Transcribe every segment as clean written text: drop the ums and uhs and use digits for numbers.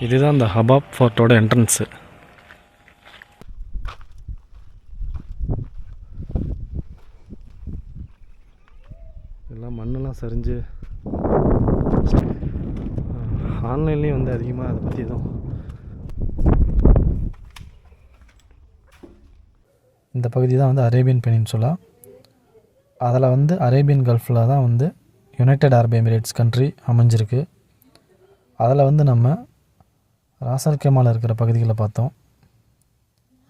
இதுதான் இந்த ஹபாப் ஃபோர்ட்டோட என்ட்ரன்ஸு. எல்லாம் மண்ணெல்லாம் சரிஞ்சு ஆன்லைன்லேயும் வந்து அதிகமாக அதை பற்றி எதுவும். இந்த பகுதி தான் வந்து அரேபியன் பெனின்சுலா. அதில் வந்து அரேபியன் கல்ஃபில் தான் வந்து யுனைடெட் அரப் எமிரேட்ஸ் கண்ட்ரி அமைஞ்சிருக்கு. அதில் வந்து நம்ம ராசல் கைமாவில் இருக்கிற பகுதிகளை பார்த்தோம்.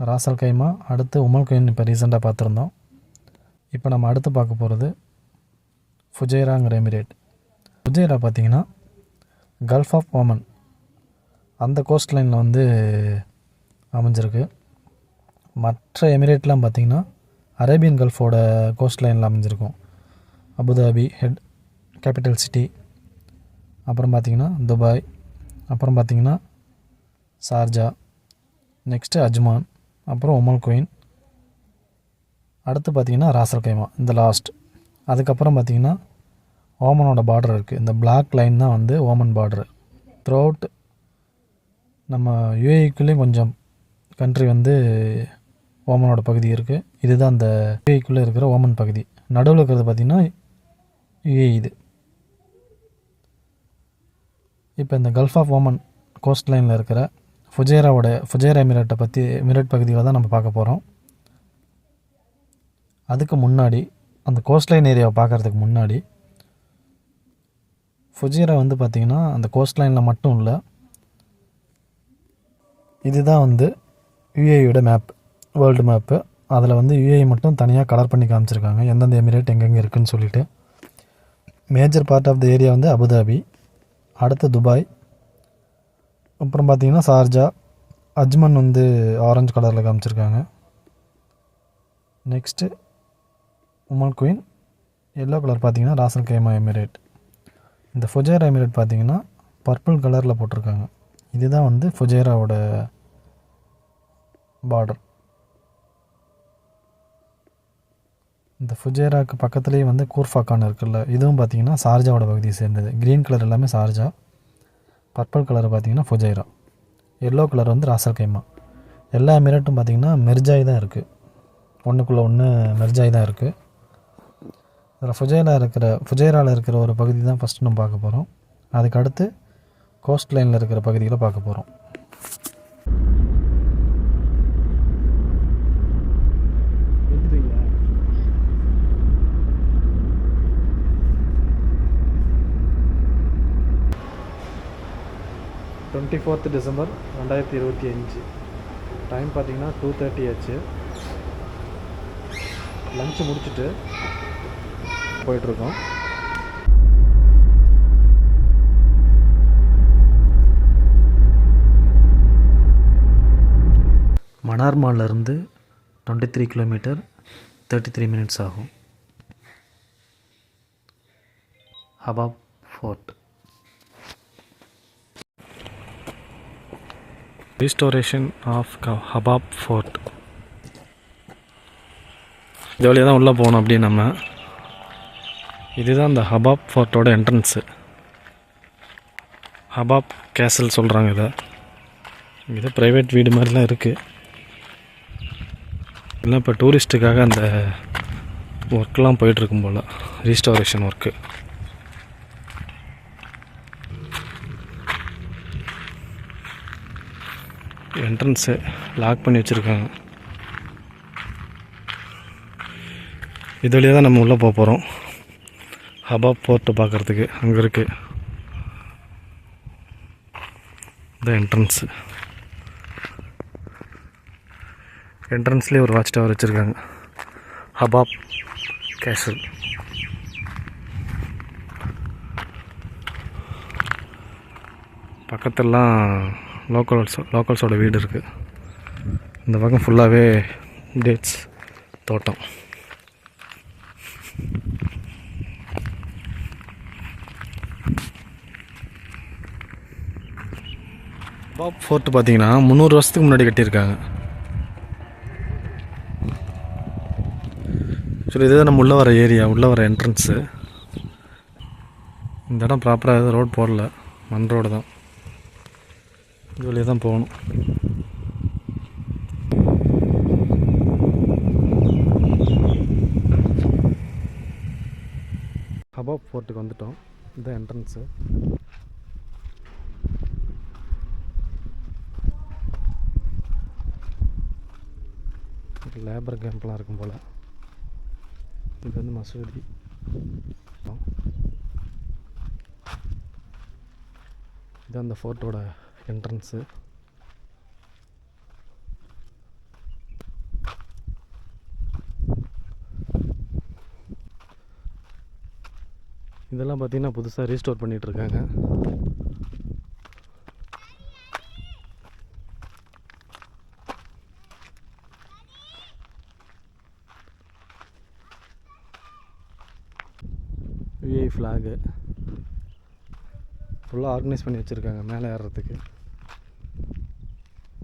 ராசல் கைமா, அடுத்து உமல் குயின் இப்போ ரீசெண்டாக பார்த்துருந்தோம். இப்போ நம்ம அடுத்து பார்க்க போகிறது ஃபுஜைராங்கிற எமிரேட். ஃபுஜைரா பார்த்திங்கன்னா கல்ஃப் ஆஃப் ஓமன் அந்த கோஸ்ட் லைனில் வந்து அமைஞ்சிருக்கு. மற்ற எமிரேட்லாம் பார்த்திங்கன்னா அரேபியன் கல்ஃபோட கோஸ்ட் லைனில் அமைஞ்சிருக்கும். அபுதாபி ஹெட் கேபிட்டல் சிட்டி, அப்புறம் பார்த்திங்கன்னா துபாய், அப்புறம் பார்த்திங்கன்னா ஷார்ஜா, நெக்ஸ்ட்டு அஜ்மான், அப்புறம் உமல் குயின், அடுத்து பார்த்திங்கன்னா ராசல் கைமா இந்த லாஸ்ட். அதுக்கப்புறம் பார்த்திங்கன்னா ஓமனோட பார்டர் இருக்குது. இந்த பிளாக் லைன் தான் வந்து ஓமன் பார்டரு. த்ரூ அவுட் நம்ம யுஏஇக்குள்ளேயும் கொஞ்சம் கண்ட்ரி வந்து ஓமனோட பகுதி இருக்குது. இதுதான் அந்த யுஏஇக்குள்ளே இருக்கிற ஓமன் பகுதி. நடுவில் இருக்கிறது பார்த்திங்கன்னா யுஏஇ. இது இப்போ இந்த கல்ஃப் ஆஃப் ஓமன் கோஸ்ட் லைனில் இருக்கிற ஃபுஜைரா எமிரேட் பகுதிகளை தான் நம்ம பார்க்க போகிறோம். அதுக்கு முன்னாடி அந்த கோஸ்ட் லைன் ஏரியாவை பார்க்குறதுக்கு முன்னாடி ஃபுஜைரா வந்து பார்த்திங்கன்னா அந்த கோஸ்ட் லைனில் மட்டும் இல்லை, இதுதான் வந்து யுஏஇயோட மேப், வேர்ல்டு மேப்பு. அதில் வந்து யுஏஇ மட்டும் தனியாக கலர் பண்ணி காமிச்சிருக்காங்க, எந்தெந்த எமிரேட் எங்கெங்கே இருக்குதுன்னு சொல்லிட்டு. Major part of the area வந்து அபுதாபி, அடுத்து துபாய், அப்புறம் பார்த்திங்கன்னா ஷார்ஜா, அஜ்மன் வந்து ஆரஞ்சு கலரில் காமிச்சிருக்காங்க. Next Umm al Quwain, yellow colour பார்த்திங்கன்னா ராசல் கைமா எமிரேட். இந்த ஃபுஜைரா எமிரேட் பார்த்திங்கன்னா பர்பிள் கலரில் போட்டிருக்காங்க. இதுதான் வந்து ஃபுஜைராவோட பார்டர். இந்த ஃபுஜைராவுக்கு பக்கத்துலேயே வந்து கூர்ஃபாக்கான் இருக்குல்ல, இதுவும் பார்த்திங்கன்னா ஷார்ஜாவோட பகுதியை சேர்ந்தது. க்ரீன் கலர் எல்லாமே ஷார்ஜா, பர்பிள் கலர் பார்த்திங்கன்னா ஃபுஜைரா, எல்லோ கலர் வந்து ராசல் கைமா. எல்லா எமிரேட்டும் பார்த்திங்கன்னா மெர்ஜாய் தான் இருக்குது, ஒன்றுக்குள்ளே ஒன்று மெர்ஜாய் தான் இருக்குது. அதில் ஃபுஜைராவில் இருக்கிற ஒரு பகுதி தான் ஃபஸ்ட்டு நம்ம பார்க்க போகிறோம். அதுக்கு அடுத்து கோஸ்ட் லைனில் இருக்கிற பகுதிகளை பார்க்க போகிறோம். December 24, 2025. டைம் பார்த்திங்கன்னா 2:30 ஆச்சு. லஞ்சு முடிச்சுட்டு போயிட்டுருக்கோம். மனார்மாலேருந்து 23 கிலோமீட்டர் 33 மினிட்ஸ் ஆகும். ஹபாப் ஃபோர்ட், ரீஸ்டோரேஷன் ஆஃப் ஹபாப் ஃபோர்ட். இது வழியாக தான் உள்ளே போகணும். அப்படி நம்ம இதுதான் இந்த ஹபாப் ஃபோர்ட்டோட என்ட்ரன்ஸு. ஹபாப் கேசல் சொல்கிறாங்க இதை. இது ப்ரைவேட் வீடு மாதிரிலாம் இருக்குது. இல்லை இப்போ டூரிஸ்ட்டுக்காக அந்த ஒர்க்கெலாம் போயிட்டுருக்கும் போல், ரீஸ்டோரேஷன் ஒர்க்கு. என்ட்ரன்ஸு லாக் பண்ணி வச்சுருக்காங்க. இது வழியாக தான் நம்ம உள்ளே போக போகிறோம். ஹபாப் போர்ட்டு பார்க்குறதுக்கு அங்கே இருக்குது. இந்த என்ட்ரன்ஸு, என்ட்ரன்ஸ்லேயே ஒரு வாட்ச் டவர் வச்சுருக்காங்க, ஹபாப் கேசல். பக்கத்துலலாம் லோக்கல்ஸோட வீடு இருக்குது. இந்த பக்கம் ஃபுல்லாகவே டேட்ஸ் தோட்டம். ஹபாப் ஃபோர்ட் பார்த்தீங்கன்னா 300 வருஷத்துக்கு முன்னாடி கட்டியிருக்காங்க. சரி, இதுதான் நம்ம உள்ளே வர ஏரியா, உள்ளே வர என்ட்ரன்ஸு. இந்த இடம் ப்ராப்பராக எதுவும் ரோடு போடல, மண் ரோடு தான். இது வழியாக தான் போகணும். ஹபாப் ஃபோர்ட்டுக்கு வந்துட்டோம். இதுதான் என்ட்ரன்ஸு. லேபர் கேம்ப்லாம் இருக்கும் போல். இது வந்து மசூதி. இது அந்த ஃபோர்ட்டோட என்ட்ரன்ஸு. இதெல்லாம் பார்த்திங்கன்னா புதுசாக ரீஸ்டோர் பண்ணிகிட்ருக்காங்க. விஐ ஃப்ளாகு ஃபுல்லாக ஆர்கனைஸ் பண்ணி வச்சுருக்காங்க மேலே ஏறுறதுக்கு.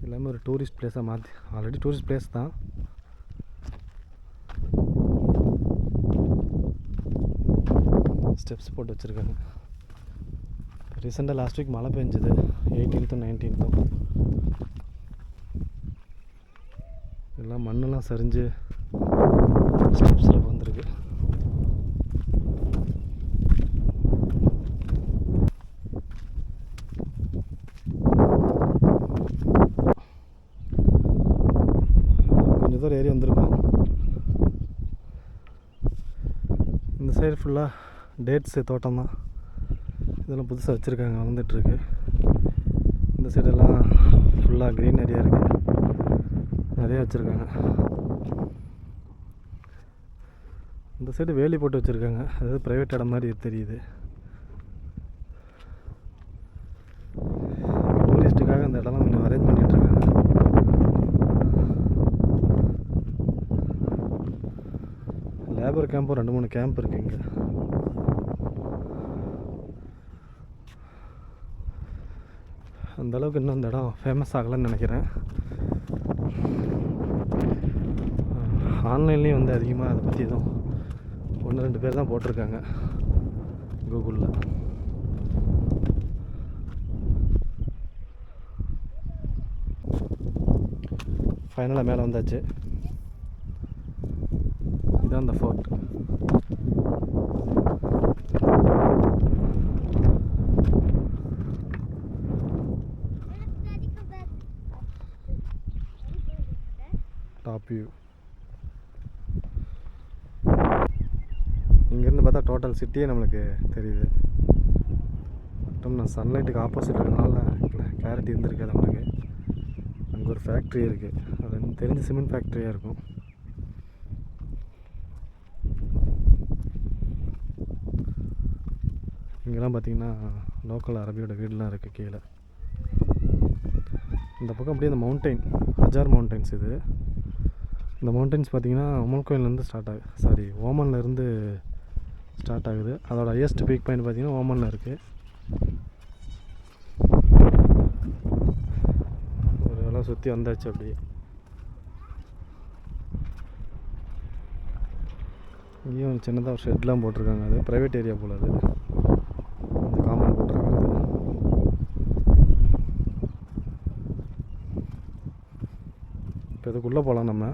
எல்லாமே ஒரு டூரிஸ்ட் பிளேஸாக மாற்றி, ஆல்ரெடி டூரிஸ்ட் பிளேஸ் தான். ஸ்டெப்ஸ் போட்டு வச்சுருக்காங்க. ரீசெண்டாக லாஸ்ட் வீக் மழை பெஞ்சுது, 18th 19th. எல்லாம் மண்ணெல்லாம் சரிஞ்சு ஸ்டெப்ஸில் வந்துருக்கு. கொஞ்சம் தூரம் ஏறி வந்திருக்கோம். இந்த சைடு ஃபுல்லாக டேட்ஸு தோட்டம் தான். இதெல்லாம் புதுசாக வச்சுருக்காங்க, வளர்ந்துட்டுருக்கு. இந்த சைடெல்லாம் ஃபுல்லாக க்ரீனரியாக இருக்குது, நிறையா வச்சுருக்காங்க. இந்த சைடு வேலி போட்டு வச்சுருக்காங்க, அதாவது ப்ரைவேட் இடம் மாதிரி தெரியுது. டூரிஸ்ட்டுக்காக அந்த இடம்லாம் கொஞ்சம் அரேஞ்ச் பண்ணிகிட்ருக்காங்க. லேபர் கேம்பும் 2-3 கேம்ப் இருக்குது இங்கே. அந்தளவுக்கு இன்னும் அந்த இடம் ஃபேமஸ் ஆகலைன்னு நினைக்கிறேன். ஆன்லைன்லேயும் வந்து அதிகமாக அதை பற்றி எதுவும் 1-2 பேர் தான் போட்டிருக்காங்க கூகுளில். ஃபைனலாக மேலே வந்தாச்சு. இதுதான் அந்த ஃபோர்ட். Top view. இங்கேருந்து பார்த்தா டோட்டல் சிட்டியே நம்மளுக்கு தெரியுது. மட்டும் நான் சன்லைட்டுக்கு ஆப்போசிட் இருக்கனால கிளாரிட்டி இருந்திருக்காது நம்மளுக்கு. அங்கே ஒரு ஃபேக்ட்ரி இருக்குது, அது எனக்கு தெரிஞ்ச சிமெண்ட் ஃபேக்ட்ரியாக இருக்கும். இங்கெல்லாம் பார்த்திங்கன்னா லோக்கல் அரபியோட வீடுலாம் இருக்குது கீழே. இந்த பக்கம் அப்படியே இந்த மவுண்டைன், ஹஜார் மவுண்டைன்ஸ். இது இந்த மவுண்டைன்ஸ் பார்த்திங்கன்னா உமல் கோயிலேருந்து ஓமன்லேருந்து ஸ்டார்ட் ஆகுது. அதோட ஹையஸ்ட் பீக் பாயிண்ட் பார்த்திங்கன்னா ஓமனில் இருக்குது. ஒரு வேளை சுற்றி வந்தாச்சு. அப்படியே இங்கேயும் ஒரு சின்னதாக ஒரு ஷெட்லாம் போட்டிருக்காங்க. அது ப்ரைவேட் ஏரியா போல். அது அந்த காம்பவுண்ட் போட்டிருக்காங்க. இப்போ இதுக்குள்ளே போகலாம் நம்ம.